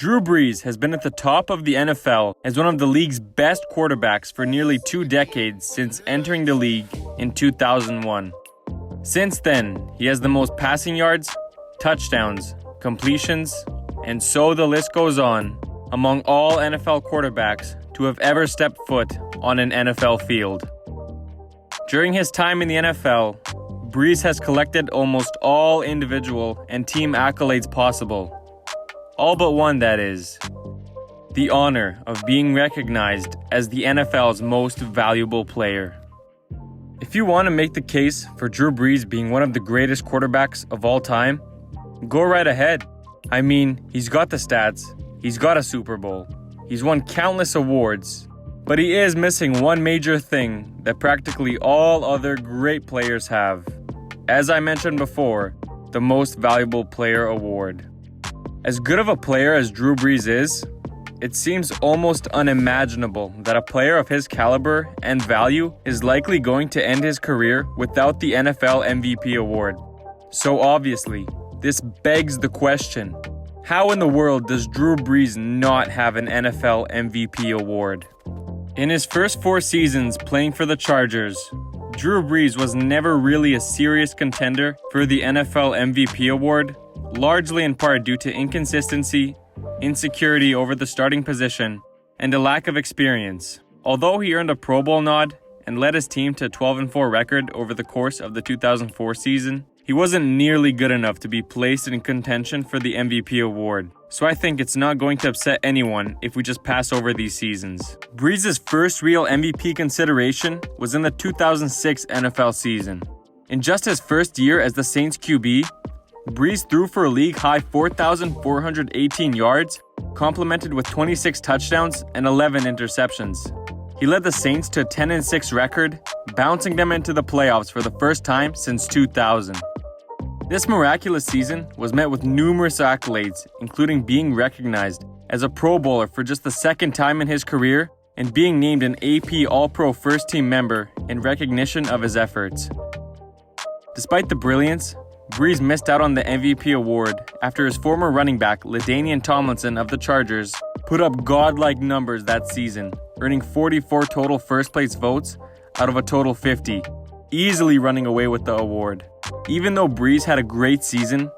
Drew Brees has been at the top of the NFL as one of the league's best quarterbacks for nearly 2 decades since entering the league in 2001. Since then, he has the most passing yards, touchdowns, completions, and so the list goes on, among all NFL quarterbacks to have ever stepped foot on an NFL field. During his time in the NFL, Brees has collected almost all individual and team accolades possible. All but one, that is. The honor of being recognized as the NFL's most valuable player. If you want to make the case for Drew Brees being one of the greatest quarterbacks of all time, go right ahead. I mean, he's got the stats, he's got a Super Bowl, he's won countless awards, but he is missing one major thing that practically all other great players have. As I mentioned before, the Most Valuable Player award. As good of a player as Drew Brees is, it seems almost unimaginable that a player of his caliber and value is likely going to end his career without the NFL MVP award. So obviously, this begs the question, how in the world does Drew Brees not have an NFL MVP award? In his first 4 seasons playing for the Chargers, Drew Brees was never really a serious contender for the NFL MVP award, largely in part due to inconsistency, insecurity over the starting position, and a lack of experience. Although he earned a Pro Bowl nod and led his team to a 12-4 record over the course of the 2004 season, he wasn't nearly good enough to be placed in contention for the MVP award. So I think it's not going to upset anyone if we just pass over these seasons. Brees' first real MVP consideration was in the 2006 NFL season. In just his first year as the Saints QB, Brees threw for a league-high 4,418 yards, complemented with 26 touchdowns and 11 interceptions. He led the Saints to a 10-6 record, bouncing them into the playoffs for the first time since 2000. This miraculous season was met with numerous accolades, including being recognized as a Pro Bowler for just the second time in his career and being named an AP All-Pro first-team member in recognition of his efforts. Despite the brilliance, Brees missed out on the MVP award after his former running back, LaDainian Tomlinson of the Chargers, put up godlike numbers that season, earning 44 total first-place votes out of a total 50, easily running away with the award. Even though Brees had a great season,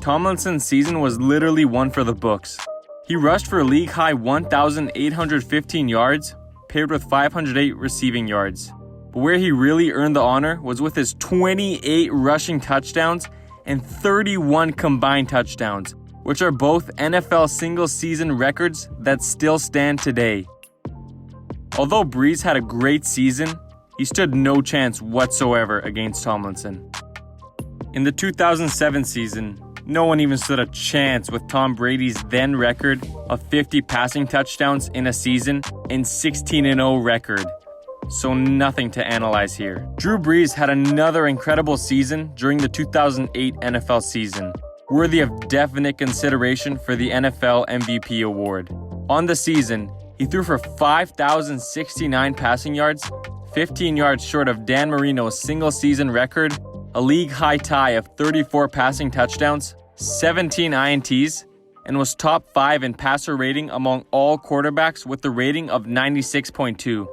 Tomlinson's season was literally one for the books. He rushed for a league-high 1,815 yards, paired with 508 receiving yards. But where he really earned the honor was with his 28 rushing touchdowns and 31 combined touchdowns, which are both NFL single-season records that still stand today. Although Brees had a great season, he stood no chance whatsoever against Tomlinson. In the 2007 season, no one even stood a chance with Tom Brady's then record of 50 passing touchdowns in a season and 16-0 record. So nothing to analyze here. Drew Brees had another incredible season during the 2008 NFL season, worthy of definite consideration for the NFL MVP award. On the season, he threw for 5,069 passing yards, 15 yards short of Dan Marino's single-season record, a league-high tie of 34 passing touchdowns, 17 INTs, and was top 5 in passer rating among all quarterbacks with a rating of 96.2.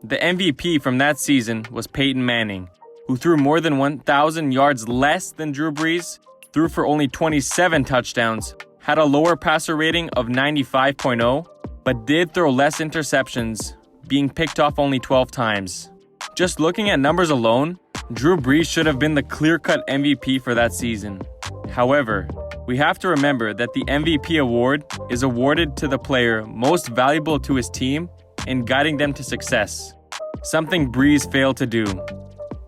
The MVP from that season was Peyton Manning, who threw more than 1,000 yards less than Drew Brees, threw for only 27 touchdowns, had a lower passer rating of 95.0, but did throw less interceptions, being picked off only 12 times. Just looking at numbers alone, Drew Brees should have been the clear-cut MVP for that season. However, we have to remember that the MVP award is awarded to the player most valuable to his team in guiding them to success, something Brees failed to do.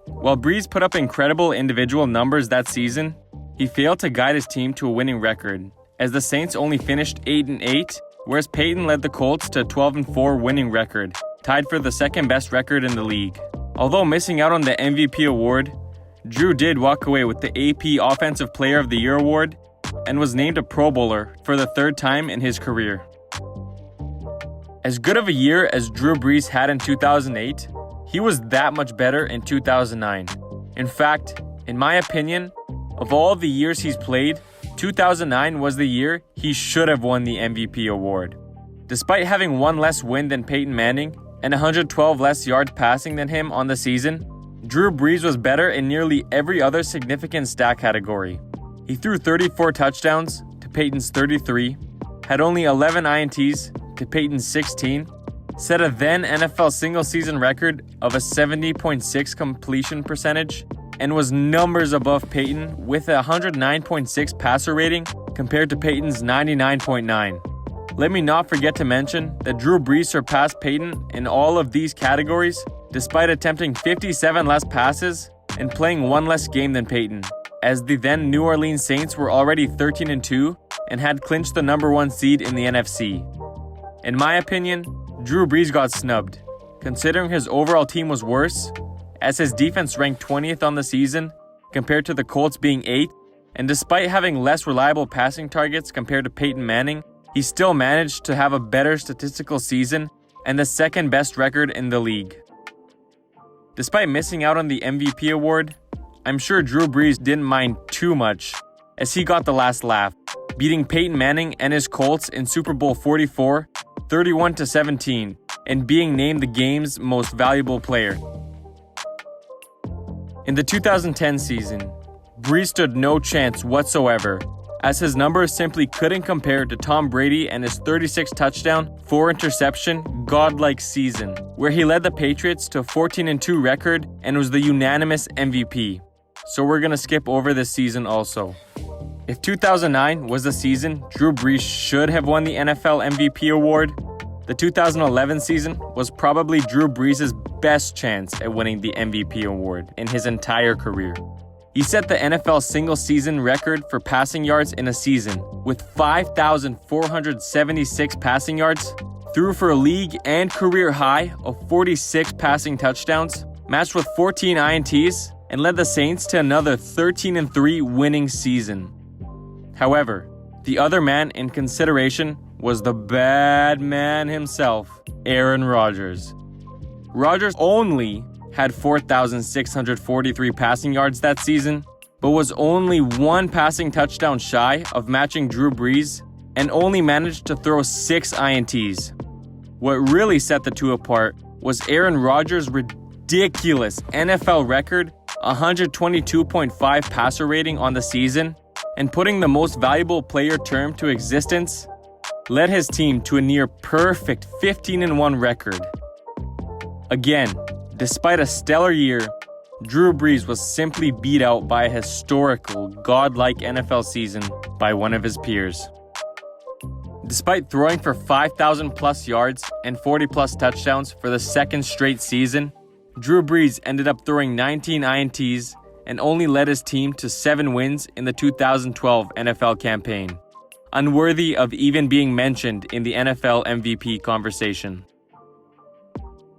While Brees put up incredible individual numbers that season, he failed to guide his team to a winning record, as the Saints only finished 8-8, whereas Peyton led the Colts to a 12-4 winning record, tied for the second-best record in the league. Although missing out on the MVP award, Drew did walk away with the AP Offensive Player of the Year award and was named a Pro Bowler for the 3rd time in his career. As good of a year as Drew Brees had in 2008, he was that much better in 2009. In fact, in my opinion, of all the years he's played, 2009 was the year he should have won the MVP award. Despite having one less win than Peyton Manning and 112 less yards passing than him on the season, Drew Brees was better in nearly every other significant stat category. He threw 34 touchdowns to Peyton's 33, had only 11 INTs to Peyton's 16, set a then NFL single-season record of a 70.6 completion percentage, and was numbers above Peyton with a 109.6 passer rating compared to Peyton's 99.9. Let me not forget to mention that Drew Brees surpassed Peyton in all of these categories despite attempting 57 less passes and playing one less game than Peyton, as the then New Orleans Saints were already 13-2 and had clinched the number 1 seed in the NFC. In my opinion, Drew Brees got snubbed, considering his overall team was worse, as his defense ranked 20th on the season compared to the Colts being 8th, and despite having less reliable passing targets compared to Peyton Manning, he still managed to have a better statistical season and the second best record in the league. Despite missing out on the MVP award, I'm sure Drew Brees didn't mind too much, as he got the last laugh, beating Peyton Manning and his Colts in Super Bowl 44, 31-17, and being named the game's most valuable player. In the 2010 season, Brees stood no chance whatsoever, as his numbers simply couldn't compare to Tom Brady and his 36 touchdown, 4 interception, godlike season, where he led the Patriots to a 14-2 record and was the unanimous MVP. So we're gonna skip over this season also. If 2009 was the season Drew Brees should have won the NFL MVP award, the 2011 season was probably Drew Brees' best chance at winning the MVP award in his entire career. He set the NFL single-season record for passing yards in a season with 5,476 passing yards, threw for a league and career high of 46 passing touchdowns, matched with 14 INTs, and led the Saints to another 13-3 winning season. However, the other man in consideration was the bad man himself, Aaron Rodgers. Rodgers only had 4,643 passing yards that season, but was only one passing touchdown shy of matching Drew Brees and only managed to throw 6 INTs. What really set the two apart was Aaron Rodgers' ridiculous NFL record 122.5 passer rating on the season, and putting the most valuable player term to existence, led his team to a near perfect 15-1 record. Again, despite a stellar year, Drew Brees was simply beat out by a historical, godlike NFL season by one of his peers. Despite throwing for 5,000 plus yards and 40 plus touchdowns for the second straight season, Drew Brees ended up throwing 19 INTs and only led his team to 7 wins in the 2012 NFL campaign, unworthy of even being mentioned in the NFL MVP conversation.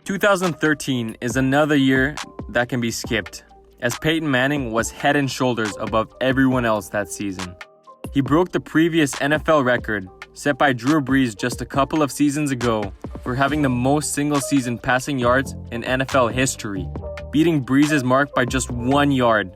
2013 is another year that can be skipped, as Peyton Manning was head and shoulders above everyone else that season. He broke the previous NFL record set by Drew Brees just a couple of seasons ago for having the most single-season passing yards in NFL history, beating Brees' mark by just 1 yard,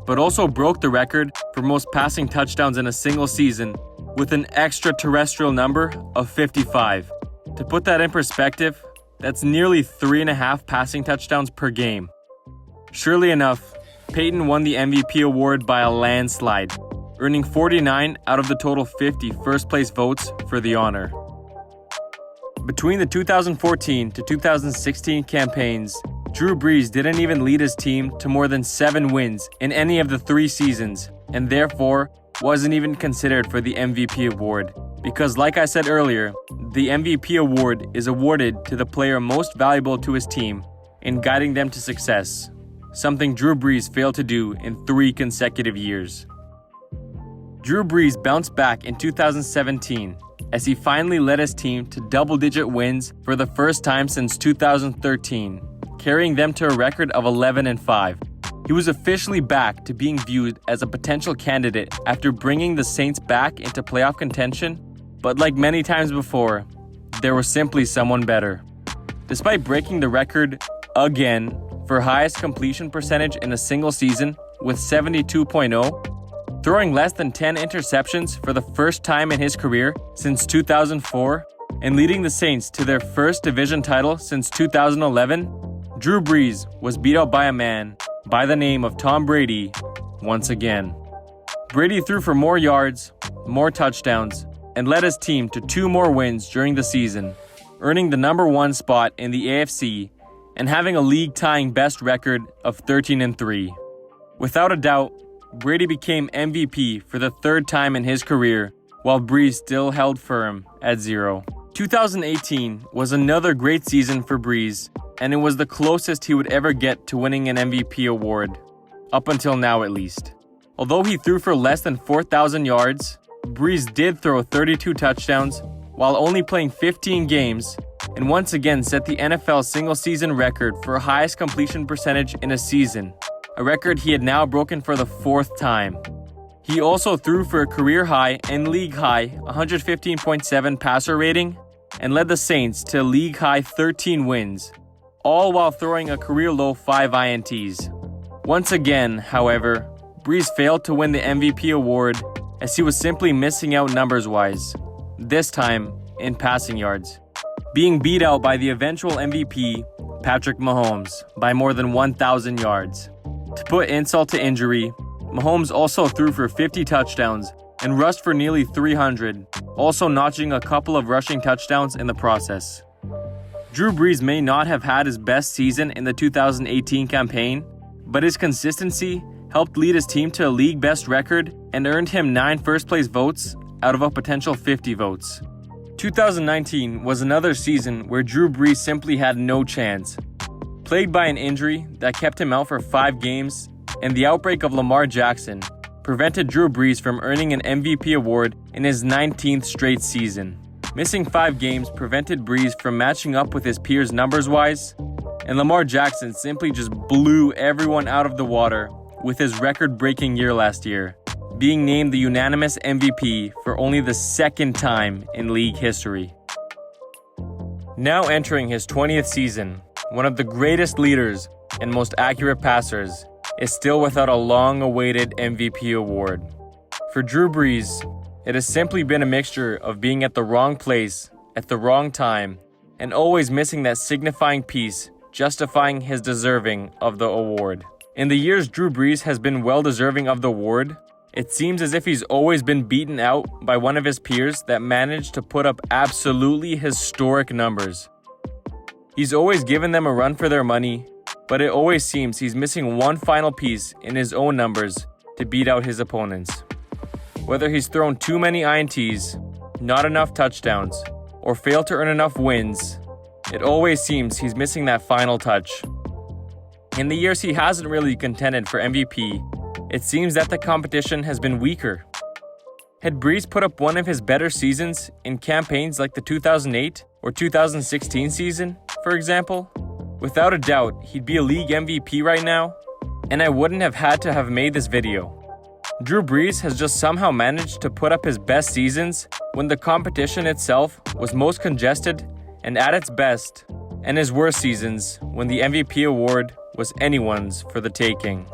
but also broke the record for most passing touchdowns in a single season with an extraterrestrial number of 55. To put that in perspective, that's nearly 3.5 passing touchdowns per game. Surely enough, Peyton won the MVP award by a landslide, earning 49 out of the total 50 first-place votes for the honor. Between the 2014 to 2016 campaigns, Drew Brees didn't even lead his team to more than 7 wins in any of the 3 seasons, and therefore wasn't even considered for the MVP award. Because like I said earlier, the MVP award is awarded to the player most valuable to his team in guiding them to success, something Drew Brees failed to do in 3 consecutive years. Drew Brees bounced back in 2017 as he finally led his team to double-digit wins for the first time since 2013, carrying them to a record of 11-5. He was officially back to being viewed as a potential candidate after bringing the Saints back into playoff contention, but like many times before, there was simply someone better. Despite breaking the record again for highest completion percentage in a single season with 72.0, throwing less than 10 interceptions for the first time in his career since 2004 and leading the Saints to their first division title since 2011, Drew Brees was beat out by a man by the name of Tom Brady once again. Brady threw for more yards, more touchdowns, and led his team to 2 more wins during the season, earning the number 1 spot in the AFC and having a league-tying best record of 13-3. Without a doubt, Brady became MVP for the 3rd time in his career, while Brees still held firm at 0. 2018 was another great season for Brees, and it was the closest he would ever get to winning an MVP award, up until now at least. Although he threw for less than 4,000 yards, Brees did throw 32 touchdowns while only playing 15 games, and once again set the NFL single-season record for highest completion percentage in a season, a record he had now broken for the 4th time. He also threw for a career-high and league-high 115.7 passer rating and led the Saints to a league-high 13 wins, all while throwing a career-low 5 INTs. Once again, however, Brees failed to win the MVP award as he was simply missing out numbers-wise, this time in passing yards, being beat out by the eventual MVP, Patrick Mahomes, by more than 1,000 yards. To put insult to injury, Mahomes also threw for 50 touchdowns and rushed for nearly 300, also notching a couple of rushing touchdowns in the process. Drew Brees may not have had his best season in the 2018 campaign, but his consistency helped lead his team to a league best record and earned him 9 first-place votes out of a potential 50 votes. 2019 was another season where Drew Brees simply had no chance. Plagued by an injury that kept him out for 5 games, and the outbreak of Lamar Jackson prevented Drew Brees from earning an MVP award in his 19th straight season. Missing 5 games prevented Brees from matching up with his peers numbers-wise, and Lamar Jackson simply just blew everyone out of the water with his record-breaking year last year, being named the unanimous MVP for only the 2nd time in league history. Now entering his 20th season, one of the greatest leaders and most accurate passers is still without a long-awaited MVP award. For Drew Brees, it has simply been a mixture of being at the wrong place at the wrong time and always missing that signifying piece justifying his deserving of the award. In the years Drew Brees has been well deserving of the award, it seems as if he's always been beaten out by one of his peers that managed to put up absolutely historic numbers. He's always given them a run for their money, but it always seems he's missing one final piece in his own numbers to beat out his opponents. Whether he's thrown too many INTs, not enough touchdowns, or failed to earn enough wins, it always seems he's missing that final touch. In the years he hasn't really contended for MVP, it seems that the competition has been weaker. Had Brees put up one of his better seasons in campaigns like the 2008 or 2016 season, for example, without a doubt, he'd be a league MVP right now, and I wouldn't have had to have made this video. Drew Brees has just somehow managed to put up his best seasons when the competition itself was most congested and at its best, and his worst seasons when the MVP award was anyone's for the taking.